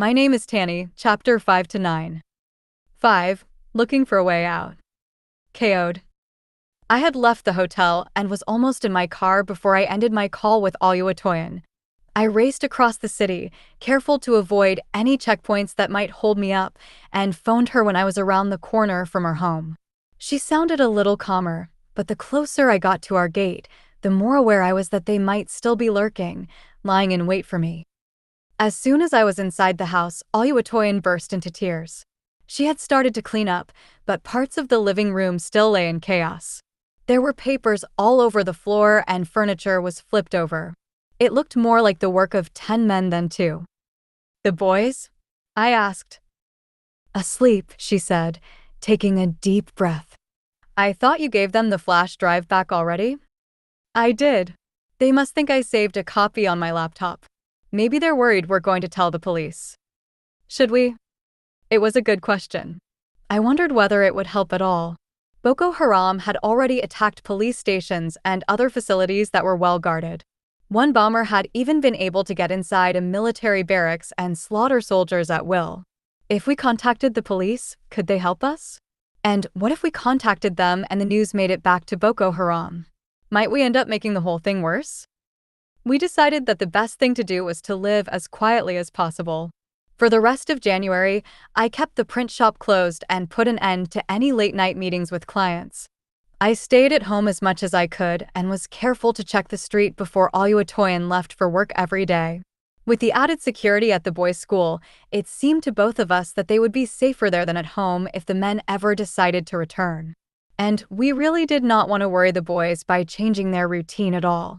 My Name Is Tani, Chapter 5 to 9. 5. Looking for a way out. KO'd. I had left the hotel and was almost in my car before I ended my call with Aloud. I raced across the city, careful to avoid any checkpoints that might hold me up, and phoned her when I was around the corner from her home. She sounded a little calmer, but the closer I got to our gate, the more aware I was that they might still be lurking, lying in wait for me. As soon as I was inside the house, Aloud burst into tears. She had started to clean up, but parts of the living room still lay in chaos. There were papers all over the floor and furniture was flipped over. It looked more like the work of 10 men than 2. "The boys?" I asked. "Asleep," she said, taking a deep breath. "I thought you gave them the flash drive back already?" "I did. They must think I saved a copy on my laptop. Maybe they're worried we're going to tell the police." "Should we?" It was a good question. I wondered whether it would help at all. Boko Haram had already attacked police stations and other facilities that were well guarded. One bomber had even been able to get inside a military barracks and slaughter soldiers at will. If we contacted the police, could they help us? And what if we contacted them and the news made it back to Boko Haram? Might we end up making the whole thing worse? We decided that the best thing to do was to live as quietly as possible. For the rest of January, I kept the print shop closed and put an end to any late-night meetings with clients. I stayed at home as much as I could and was careful to check the street before Aloud left for work every day. With the added security at the boys' school, it seemed to both of us that they would be safer there than at home if the men ever decided to return. And we really did not want to worry the boys by changing their routine at all.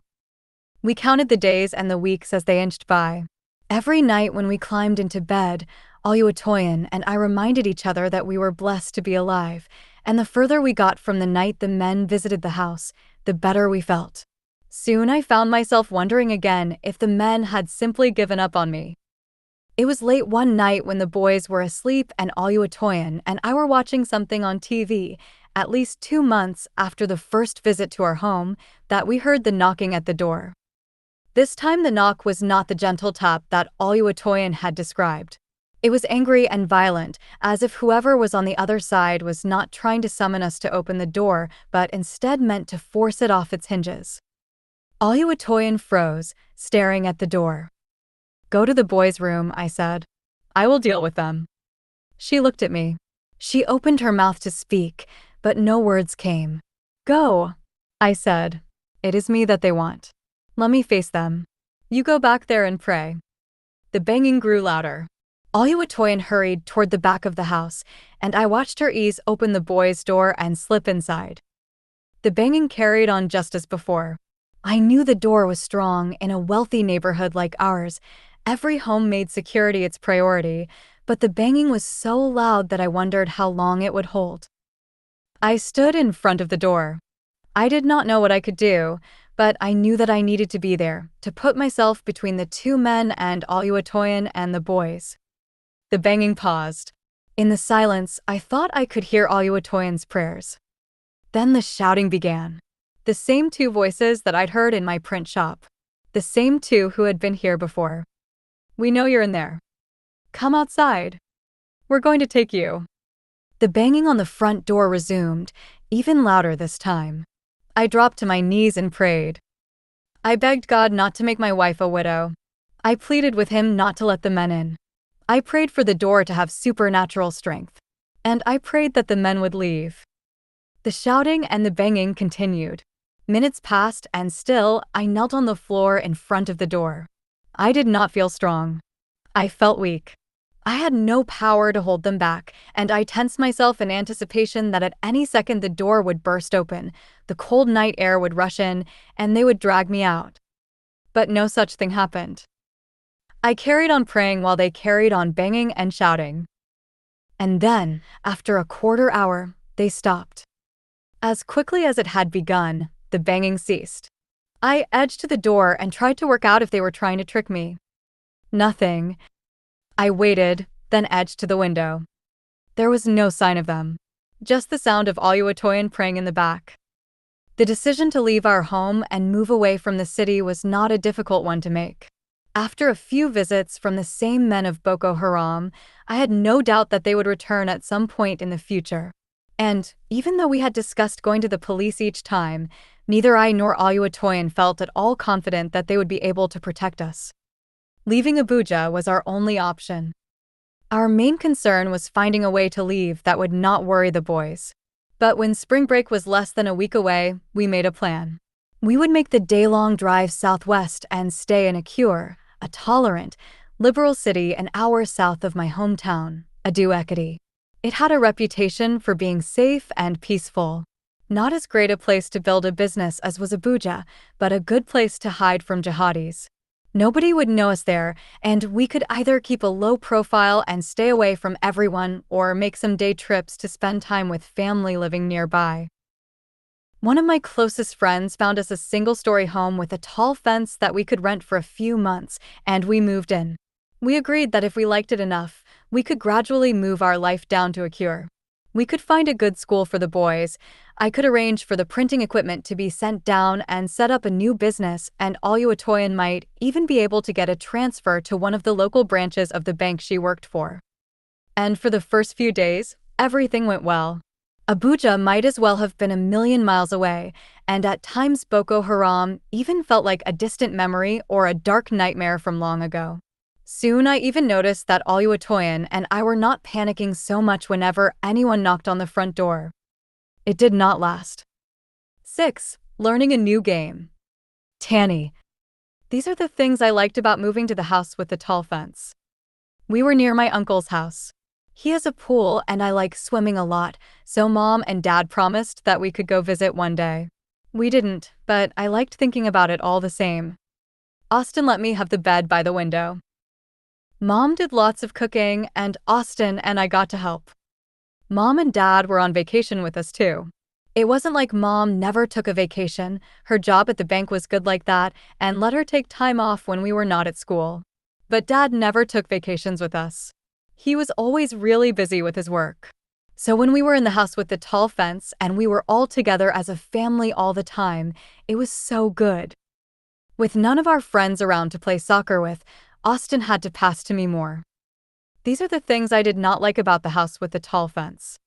We counted the days and the weeks as they inched by. Every night when we climbed into bed, Aloud and I reminded each other that we were blessed to be alive, and the further we got from the night the men visited the house, the better we felt. Soon I found myself wondering again if the men had simply given up on me. It was late one night when the boys were asleep and Aloud and I were watching something on TV, at least 2 months after the first visit to our home, that we heard the knocking at the door. This time the knock was not the gentle tap that Aloud had described. It was angry and violent, as if whoever was on the other side was not trying to summon us to open the door, but instead meant to force it off its hinges. Aloud froze, staring at the door. "Go to the boys' room," I said. "I will deal with them." She looked at me. She opened her mouth to speak, but no words came. "Go," I said. "It is me that they want. Let me face them. You go back there and pray." The banging grew louder. Aloud hurried toward the back of the house, and I watched her ease open the boys' door and slip inside. The banging carried on just as before. I knew the door was strong in a wealthy neighborhood like ours. Every home made security its priority, but the banging was so loud that I wondered how long it would hold. I stood in front of the door. I did not know what I could do, but I knew that I needed to be there, to put myself between the 2 men and Aloud and the boys. The banging paused. In the silence, I thought I could hear Aloud's prayers. Then the shouting began. The same 2 voices that I'd heard in my print shop. The same 2 who had been here before. "We know you're in there. Come outside. We're going to take you." The banging on the front door resumed, even louder this time. I dropped to my knees and prayed. I begged God not to make my wife a widow. I pleaded with him not to let the men in. I prayed for the door to have supernatural strength. And I prayed that the men would leave. The shouting and the banging continued. Minutes passed and still I knelt on the floor in front of the door. I did not feel strong. I felt weak. I had no power to hold them back, and I tensed myself in anticipation that at any second the door would burst open, the cold night air would rush in, and they would drag me out. But no such thing happened. I carried on praying while they carried on banging and shouting. And then, after a quarter hour, they stopped. As quickly as it had begun, the banging ceased. I edged to the door and tried to work out if they were trying to trick me. Nothing. I waited, then edged to the window. There was no sign of them. Just the sound of Aloud praying in the back. The decision to leave our home and move away from the city was not a difficult one to make. After a few visits from the same men of Boko Haram, I had no doubt that they would return at some point in the future. And, even though we had discussed going to the police each time, neither I nor Oluwatoyin felt at all confident that they would be able to protect us. Leaving Abuja was our only option. Our main concern was finding a way to leave that would not worry the boys. But when spring break was less than a week away, we made a plan. We would make the day-long drive southwest and stay in Akure, a tolerant, liberal city an hour south of my hometown, Ado-Ekiti. It had a reputation for being safe and peaceful. Not as great a place to build a business as was Abuja, but a good place to hide from jihadis. Nobody would know us there, and we could either keep a low profile and stay away from everyone or make some day trips to spend time with family living nearby. One of my closest friends found us a single-story home with a tall fence that we could rent for a few months, and we moved in. We agreed that if we liked it enough, we could gradually move our life down to Akure. We could find a good school for the boys, I could arrange for the printing equipment to be sent down and set up a new business, and Oluwatoyin might even be able to get a transfer to one of the local branches of the bank she worked for. And for the first few days, everything went well. Abuja might as well have been a million miles away, and at times Boko Haram even felt like a distant memory or a dark nightmare from long ago. Soon I even noticed that Oluwatoyin and I were not panicking so much whenever anyone knocked on the front door. It did not last. 6. Learning a new game. Tani. These are the things I liked about moving to the house with the tall fence. We were near my uncle's house. He has a pool and I like swimming a lot, so Mom and Dad promised that we could go visit one day. We didn't, but I liked thinking about it all the same. Austin let me have the bed by the window. Mom did lots of cooking, and Austin and I got to help. Mom and Dad were on vacation with us too. It wasn't like Mom never took a vacation, her job at the bank was good like that, and let her take time off when we were not at school. But Dad never took vacations with us. He was always really busy with his work. So when we were in the house with the tall fence and we were all together as a family all the time, it was so good. With none of our friends around to play soccer with, Austin had to pass to me more. These are the things I did not like about the house with the tall fence.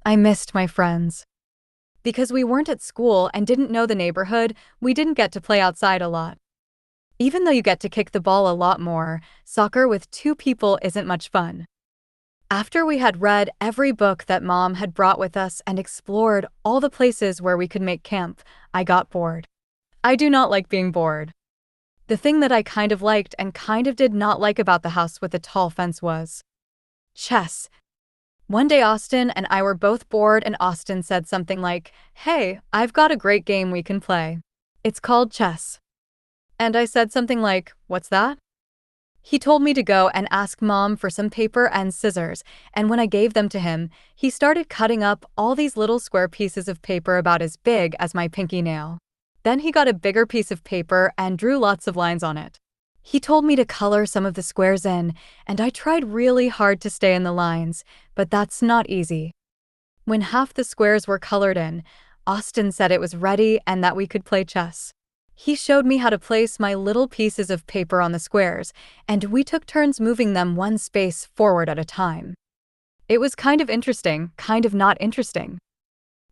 I missed my friends. Because we weren't at school and didn't know the neighborhood, we didn't get to play outside a lot. Even though you get to kick the ball a lot more, soccer with two people isn't much fun. After we had read every book that Mom had brought with us and explored all the places where we could make camp, I got bored. I do not like being bored. The thing that I kind of liked and kind of did not like about the house with the tall fence was chess. One day Austin and I were both bored and Austin said something like, "Hey, I've got a great game we can play. It's called chess." And I said something like, "What's that?" He told me to go and ask Mom for some paper and scissors, and when I gave them to him, he started cutting up all these little square pieces of paper about as big as my pinky nail. Then he got a bigger piece of paper and drew lots of lines on it. He told me to color some of the squares in, and I tried really hard to stay in the lines, but that's not easy. When half the squares were colored in, Austin said it was ready and that we could play chess. He showed me how to place my little pieces of paper on the squares, and we took turns moving them one space forward at a time. It was kind of interesting, kind of not interesting.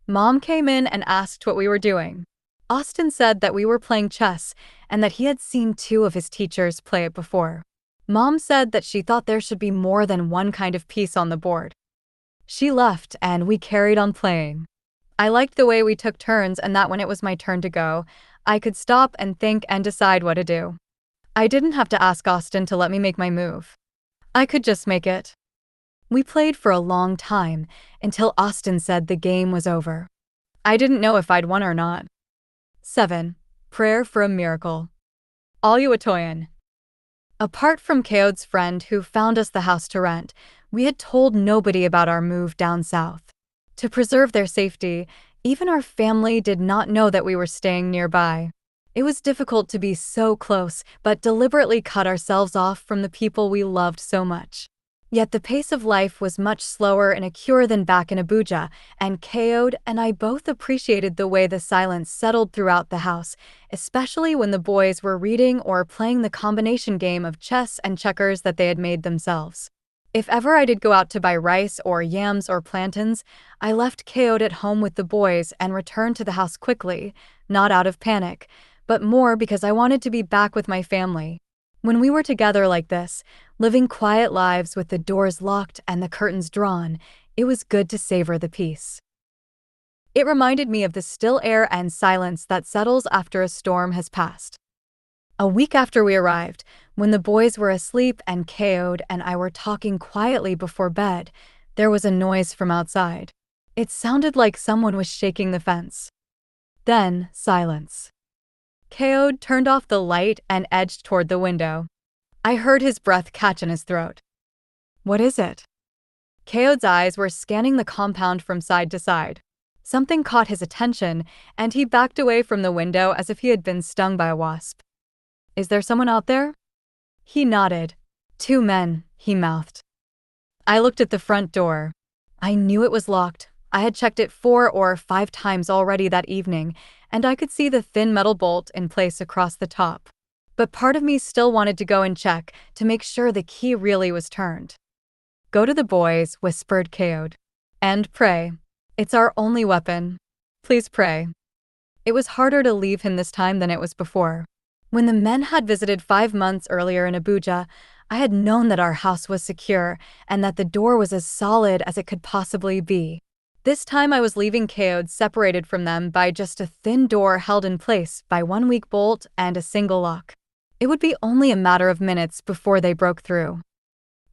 Mom came in and asked what we were doing. Austin said that we were playing chess and that he had seen two of his teachers play it before. Mom said that she thought there should be more than one kind of piece on the board. She left and we carried on playing. I liked the way we took turns and that when it was my turn to go, I could stop and think and decide what to do. I didn't have to ask Austin to let me make my move. I could just make it. We played for a long time until Austin said the game was over. I didn't know if I'd won or not. 7. Prayer for a miracle. Oluwatoyin. Apart from Keod's friend who found us the house to rent, we had told nobody about our move down south. To preserve their safety, even our family did not know that we were staying nearby. It was difficult to be so close, but deliberately cut ourselves off from the people we loved so much. Yet the pace of life was much slower in Akure than back in Abuja, and Kaode and I both appreciated the way the silence settled throughout the house, especially when the boys were reading or playing the combination game of chess and checkers that they had made themselves. If ever I did go out to buy rice or yams or plantains, I left Kaode at home with the boys and returned to the house quickly, not out of panic, but more because I wanted to be back with my family. When we were together like this, living quiet lives with the doors locked and the curtains drawn, it was good to savor the peace. It reminded me of the still air and silence that settles after a storm has passed. A week after we arrived, when the boys were asleep and Kaode and I were talking quietly before bed, there was a noise from outside. It sounded like someone was shaking the fence. Then, silence. Kaode turned off the light and edged toward the window. I heard his breath catch in his throat. "What is it?" Kaode's eyes were scanning the compound from side to side. Something caught his attention, and he backed away from the window as if he had been stung by a wasp. "Is there someone out there?" He nodded. "Two men," he mouthed. I looked at the front door. I knew it was locked. I had checked it 4 or 5 times already that evening, and I could see the thin metal bolt in place across the top. But part of me still wanted to go and check to make sure the key really was turned. "Go to the boys," whispered Kaode. "And pray. It's our only weapon. Please pray." It was harder to leave him this time than it was before. When the men had visited 5 months earlier in Abuja, I had known that our house was secure and that the door was as solid as it could possibly be. This time I was leaving Kaode separated from them by just a thin door held in place by one weak bolt and a single lock. It would be only a matter of minutes before they broke through.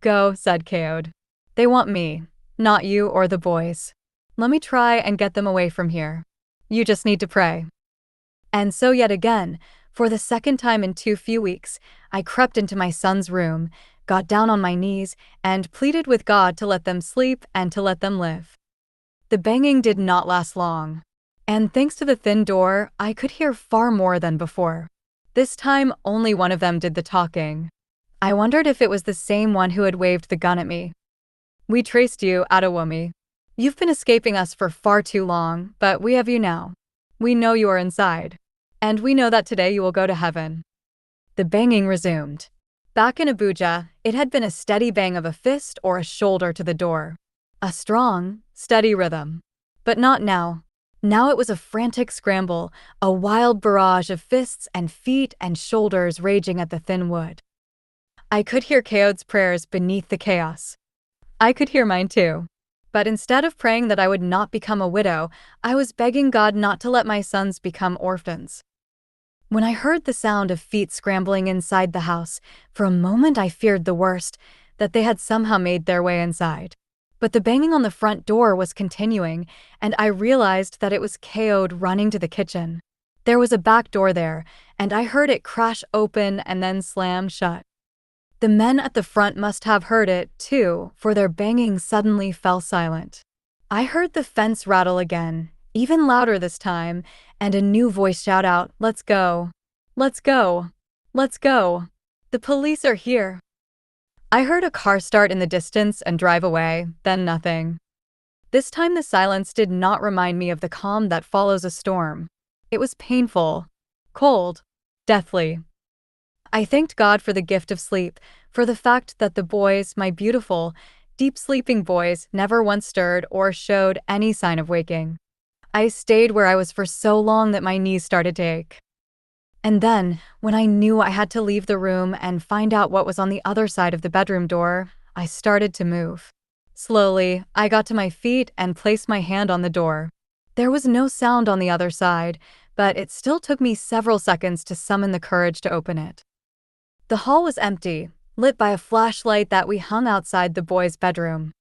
"Go," said Kaode. "They want me, not you or the boys. Let me try and get them away from here. You just need to pray." And so yet again, for the second time in too few weeks, I crept into my son's room, got down on my knees, and pleaded with God to let them sleep and to let them live. The banging did not last long, and thanks to the thin door, I could hear far more than before. This time, only one of them did the talking. I wondered if it was the same one who had waved the gun at me. "We traced you, Adewumi. You've been escaping us for far too long, but we have you now. We know you are inside, and we know that today you will go to heaven." The banging resumed. Back in Abuja, it had been a steady bang of a fist or a shoulder to the door. A strong, steady rhythm. But not now. Now it was a frantic scramble, a wild barrage of fists and feet and shoulders raging at the thin wood. I could hear Kaode's prayers beneath the chaos. I could hear mine too. But instead of praying that I would not become a widow, I was begging God not to let my sons become orphans. When I heard the sound of feet scrambling inside the house, for a moment I feared the worst, that they had somehow made their way inside. But the banging on the front door was continuing, and I realized that it was Kaode running to the kitchen. There was a back door there, and I heard it crash open and then slam shut. The men at the front must have heard it, too, for their banging suddenly fell silent. I heard the fence rattle again, even louder this time, and a new voice shout out, "Let's go! Let's go! Let's go! The police are here!" I heard a car start in the distance and drive away, then nothing. This time the silence did not remind me of the calm that follows a storm. It was painful, cold, deathly. I thanked God for the gift of sleep, for the fact that the boys, my beautiful, deep-sleeping boys, never once stirred or showed any sign of waking. I stayed where I was for so long that my knees started to ache. And then, when I knew I had to leave the room and find out what was on the other side of the bedroom door, I started to move. Slowly, I got to my feet and placed my hand on the door. There was no sound on the other side, but it still took me several seconds to summon the courage to open it. The hall was empty, lit by a flashlight that we hung outside the boys' bedroom.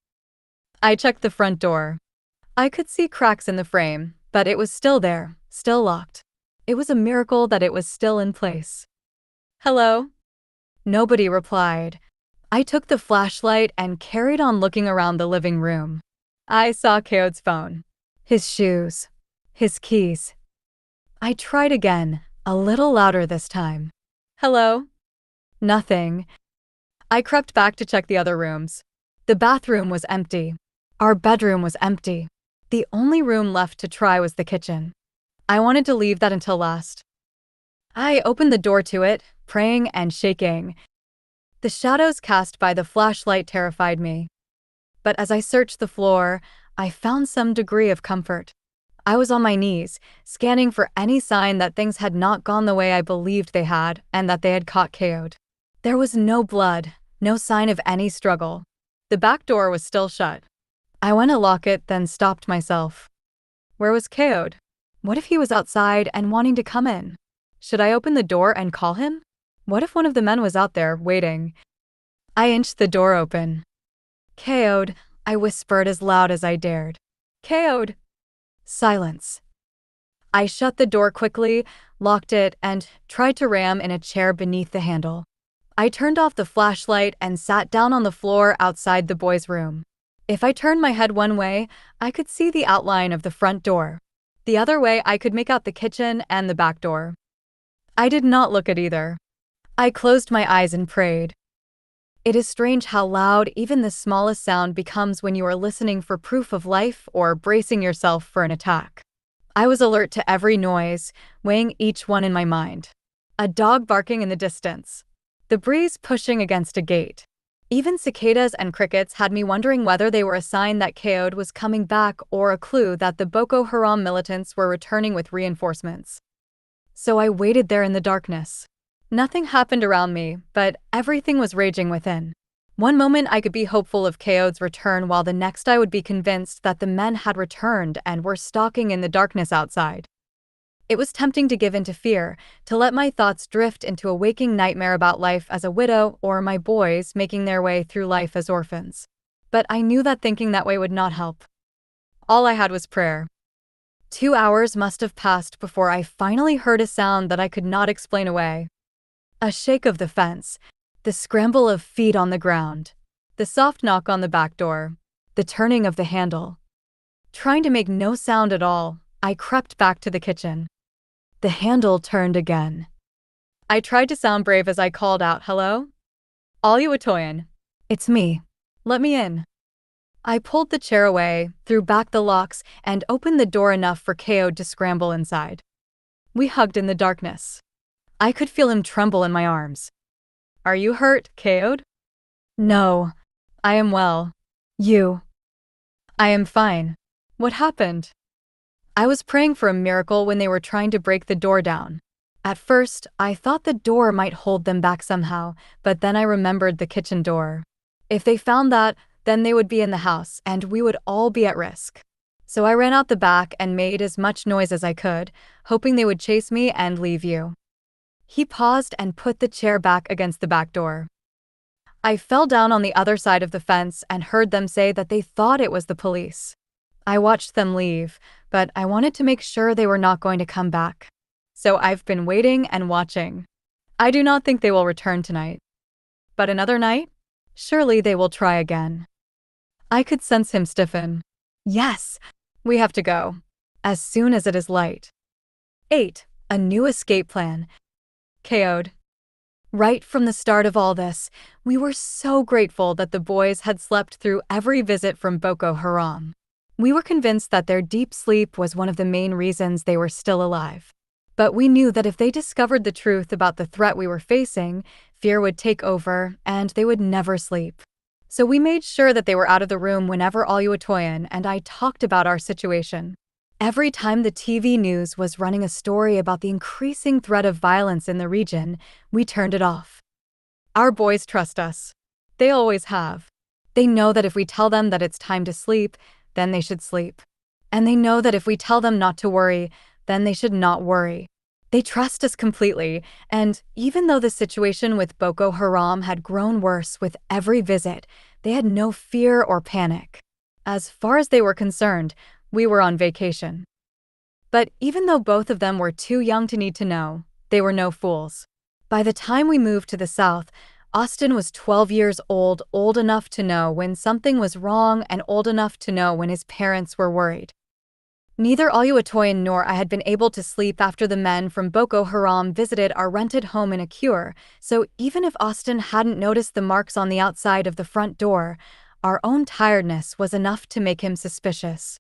I checked the front door. I could see cracks in the frame, but it was still there, still locked. It was a miracle that it was still in place. "Hello?" Nobody replied. I took the flashlight and carried on looking around the living room. I saw Kaode's phone, his shoes, his keys. I tried again, a little louder this time. "Hello?" Nothing. I crept back to check the other rooms. The bathroom was empty. Our bedroom was empty. The only room left to try was the kitchen. I wanted to leave that until last. I opened the door to it, praying and shaking. The shadows cast by the flashlight terrified me. But as I searched the floor, I found some degree of comfort. I was on my knees, scanning for any sign that things had not gone the way I believed they had, and that they had caught KO'd. There was no blood, no sign of any struggle. The back door was still shut. I went to lock it, then stopped myself. Where was KO'd? What if he was outside and wanting to come in? Should I open the door and call him? What if one of the men was out there, waiting? I inched the door open. KO'd, I whispered as loud as I dared. KO'd. Silence. I shut the door quickly, locked it, and tried to ram in a chair beneath the handle. I turned off the flashlight and sat down on the floor outside the boys' room. If I turned my head one way, I could see the outline of the front door. The other way, I could make out the kitchen and the back door. I did not look at either. I closed my eyes and prayed. It is strange how loud even the smallest sound becomes when you are listening for proof of life or bracing yourself for an attack. I was alert to every noise, weighing each one in my mind. A dog barking in the distance. The breeze pushing against a gate. Even cicadas and crickets had me wondering whether they were a sign that KO'd was coming back or a clue that the Boko Haram militants were returning with reinforcements. So I waited there in the darkness. Nothing happened around me, but everything was raging within. One moment I could be hopeful of KO'd's return, while the next I would be convinced that the men had returned and were stalking in the darkness outside. It was tempting to give in to fear, to let my thoughts drift into a waking nightmare about life as a widow or my boys making their way through life as orphans. But I knew that thinking that way would not help. All I had was prayer. 2 hours must have passed before I finally heard a sound that I could not explain away. A shake of the fence, the scramble of feet on the ground, the soft knock on the back door, the turning of the handle. Trying to make no sound at all, I crept back to the kitchen. The handle turned again. I tried to sound brave as I called out, "Hello? Oluwatoyin. It's me. Let me in." I pulled the chair away, threw back the locks, and opened the door enough for KO'd to scramble inside. We hugged in the darkness. I could feel him tremble in my arms. "Are you hurt, KO'd?" "No. I am well. You?" "I am fine. What happened?" I was praying for a miracle when they were trying to break the door down. At first, I thought the door might hold them back somehow, but then I remembered the kitchen door. If they found that, then they would be in the house, and we would all be at risk. So I ran out the back and made as much noise as I could, hoping they would chase me and leave you. He paused and put the chair back against the back door. I fell down on the other side of the fence and heard them say that they thought it was the police. I watched them leave, but I wanted to make sure they were not going to come back. So I've been waiting and watching. I do not think they will return tonight. But another night? Surely they will try again. I could sense him stiffen. Yes, we have to go. As soon as it is light. 8. A new escape plan. KO'd. Right from the start of all this, we were so grateful that the boys had slept through every visit from Boko Haram. We were convinced that their deep sleep was one of the main reasons they were still alive. But we knew that if they discovered the truth about the threat we were facing, fear would take over and they would never sleep. So we made sure that they were out of the room whenever Oluwatoyin and I talked about our situation. Every time the TV news was running a story about the increasing threat of violence in the region, we turned it off. Our boys trust us. They always have. They know that if we tell them that it's time to sleep, then they should sleep. And they know that if we tell them not to worry, then they should not worry. They trust us completely, and even though the situation with Boko Haram had grown worse with every visit, they had no fear or panic. As far as they were concerned, we were on vacation. But even though both of them were too young to need to know, they were no fools. By the time we moved to the south, Austin was 12 years old enough to know when something was wrong and old enough to know when his parents were worried. Neither Oluwatoyin nor I had been able to sleep after the men from Boko Haram visited our rented home in Akure, so even if Austin hadn't noticed the marks on the outside of the front door, our own tiredness was enough to make him suspicious.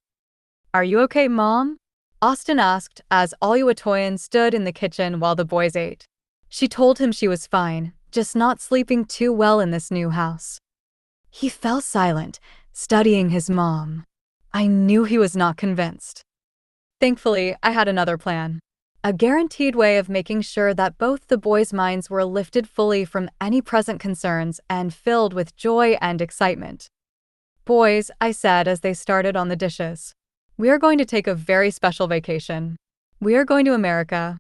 "Are you okay, Mom?" Austin asked as Oluwatoyin stood in the kitchen while the boys ate. She told him she was fine, just not sleeping too well in this new house. He fell silent, studying his mom. I knew he was not convinced. Thankfully, I had another plan. A guaranteed way of making sure that both the boys' minds were lifted fully from any present concerns and filled with joy and excitement. "Boys," I said as they started on the dishes, "we are going to take a very special vacation. We are going to America."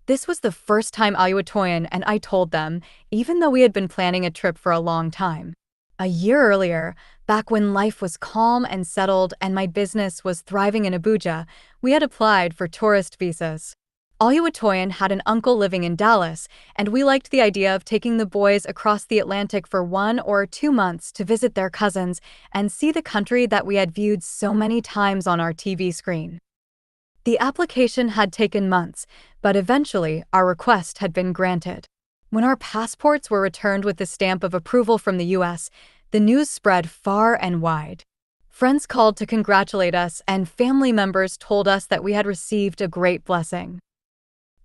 This was the first time Oluwatoyin and I told them, even though we had been planning a trip for a long time. A year earlier, back when life was calm and settled and my business was thriving in Abuja, we had applied for tourist visas. Oluwatoyin had an uncle living in Dallas, and we liked the idea of taking the boys across the Atlantic for 1 or 2 months to visit their cousins and see the country that we had viewed so many times on our TV screen. The application had taken months, but eventually our request had been granted. When our passports were returned with the stamp of approval from the US, the news spread far and wide. Friends called to congratulate us, and family members told us that we had received a great blessing.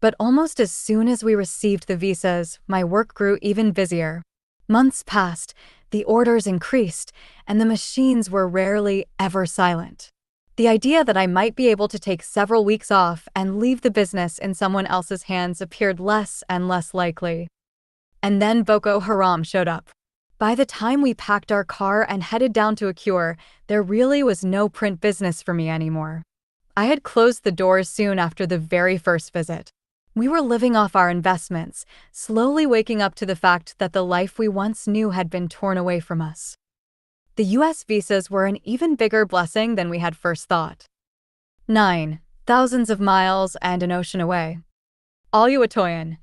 But almost as soon as we received the visas, my work grew even busier. Months passed, the orders increased, and the machines were rarely ever silent. The idea that I might be able to take several weeks off and leave the business in someone else's hands appeared less and less likely. And then Boko Haram showed up. By the time we packed our car and headed down to Akure, there really was no print business for me anymore. I had closed the doors soon after the very first visit. We were living off our investments, slowly waking up to the fact that the life we once knew had been torn away from us. The US visas were an even bigger blessing than we had first thought. 9. Thousands of miles and an ocean away. Oluwatoyin.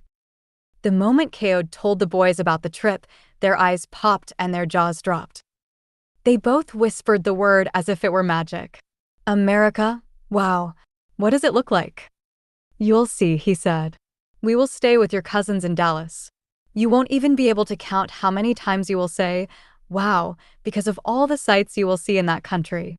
The moment Kaode told the boys about the trip, their eyes popped and their jaws dropped. They both whispered the word as if it were magic. "America? Wow. What does it look like?" "You'll see," he said. "We will stay with your cousins in Dallas. You won't even be able to count how many times you will say, 'Wow,' because of all the sights you will see in that country."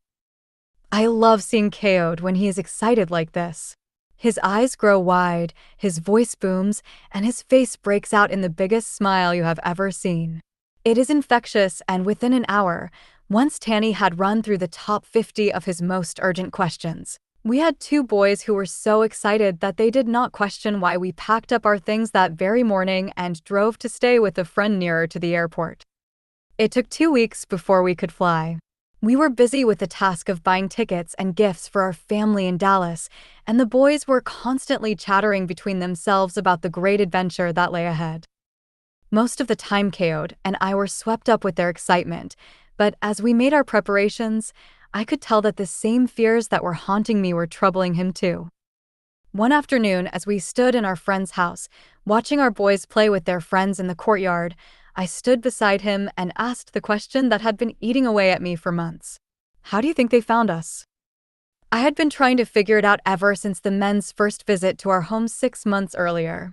I love seeing Kaode when he is excited like this. His eyes grow wide, his voice booms, and his face breaks out in the biggest smile you have ever seen. It is infectious, and within an hour, once Tani had run through the top 50 of his most urgent questions. We had 2 boys who were so excited that they did not question why we packed up our things that very morning and drove to stay with a friend nearer to the airport. It took 2 weeks before we could fly. We were busy with the task of buying tickets and gifts for our family in Dallas, and the boys were constantly chattering between themselves about the great adventure that lay ahead. Most of the time, Kaode and I were swept up with their excitement, but as we made our preparations, I could tell that the same fears that were haunting me were troubling him too. One afternoon, as we stood in our friend's house, watching our boys play with their friends in the courtyard, I stood beside him and asked the question that had been eating away at me for months. "How do you think they found us?" I had been trying to figure it out ever since the men's first visit to our home 6 months earlier.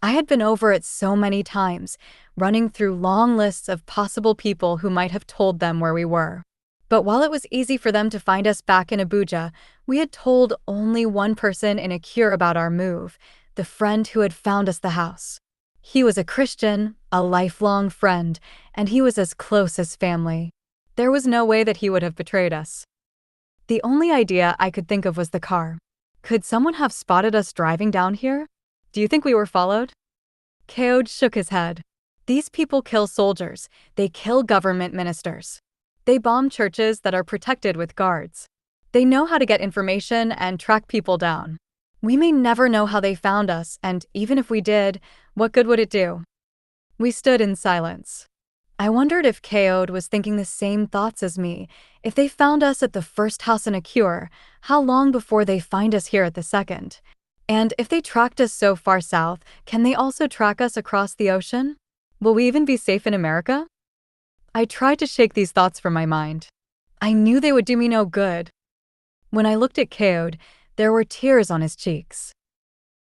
I had been over it so many times, running through long lists of possible people who might have told them where we were. But while it was easy for them to find us back in Abuja, we had told only one person in Akure about our move, the friend who had found us the house. He was a Christian, a lifelong friend, and he was as close as family. There was no way that he would have betrayed us. The only idea I could think of was the car. Could someone have spotted us driving down here? Do you think we were followed? Kaode shook his head. These people kill soldiers. They kill government ministers. They bomb churches that are protected with guards. They know how to get information and track people down. We may never know how they found us, and even if we did, what good would it do? We stood in silence. I wondered if Kaode was thinking the same thoughts as me. If they found us at the first house in Akure, how long before they find us here at the second? And if they tracked us so far south, can they also track us across the ocean? Will we even be safe in America? I tried to shake these thoughts from my mind. I knew they would do me no good. When I looked at Kaode, there were tears on his cheeks.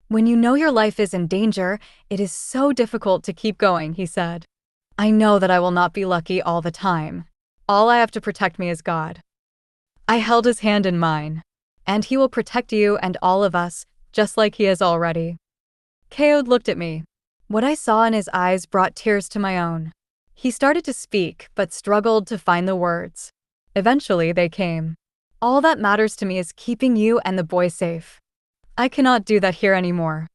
"When you know your life is in danger, it is so difficult to keep going," he said. "I know that I will not be lucky all the time. All I have to protect me is God. I held his hand in mine. And he will protect you and all of us, just like he has already. Kaod looked at me. What I saw in his eyes brought tears to my own. He started to speak, but struggled to find the words. Eventually, they came. All that matters to me is keeping you and the boy safe. I cannot do that here anymore.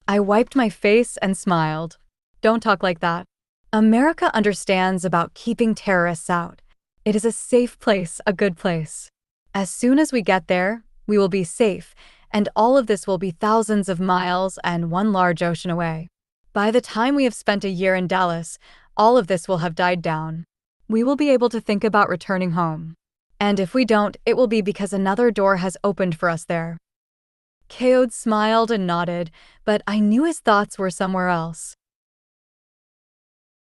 I wiped my face and smiled. Don't talk like that. America understands about keeping terrorists out. It is a safe place, a good place. As soon as we get there, we will be safe, and all of this will be thousands of miles and one large ocean away. By the time we have spent a year in Dallas, all of this will have died down. We will be able to think about returning home. And if we don't, it will be because another door has opened for us there. Kaod smiled and nodded, but I knew his thoughts were somewhere else.